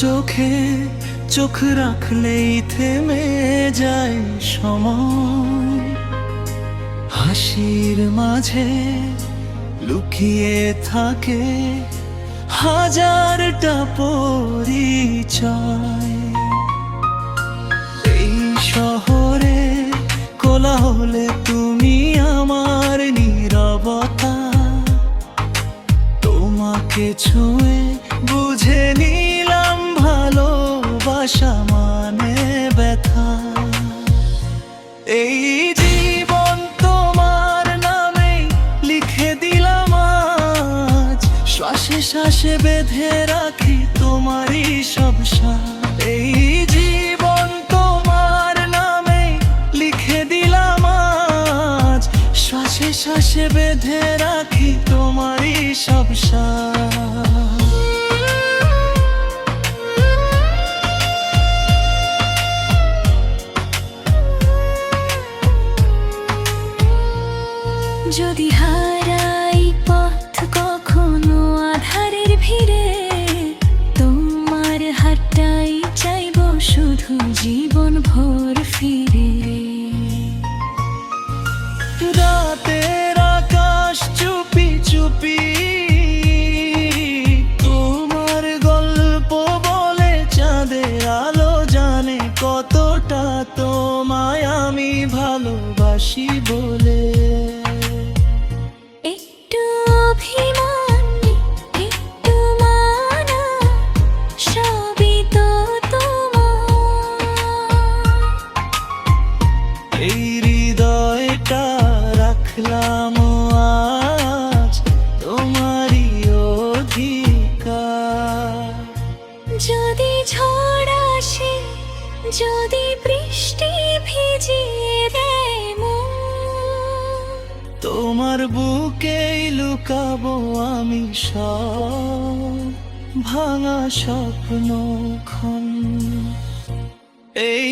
চোখে চোখ রাখলেই থেমে যায় সময়, হাসির মাঝে লুকিয়ে থাকে হাজারটা পরিচয়। এই শহরে কোলাহলে তুমি আমার নীরবতা, তোমাকে ছুঁয়ে বুঝে নিলাম ভালোবাসা মানে ব্যথা। এই জীবন তোমার নামে লিখে দিলাম আজ, শ্বাসে শ্বাসে বেঁধে রাখি তোমারই সব সাথ। এই জীবন তোমার নামে লিখে দিলাম আজ, শ্বাসে শ্বাসে বেঁধে রাখি তোমারই সব সাথ। যদি হারাই পথ কখনো আধারের ভিড়ে, তোমার হাতটাই চাইব শুধু জীবন ভোর ফিরে। রাতের আকাশ চুপি চুপি তোমার গল্প বলে, চাঁদের আলো জানে কতটা তোমায় আমি ভালোবাসি বলে। একটু অভিমান, একটু মানা, সবই তো তোমার। এই হৃদয়টা রাখলাম আজ তোমারই অধিকার। যদি ঝড় আসে, যদি বৃষ্টি ভিজিয়ে দেয় মন, তোমার বুকেই লুকাবো আমি সব ভাঙা স্বপ্ন ক্ষণ। এই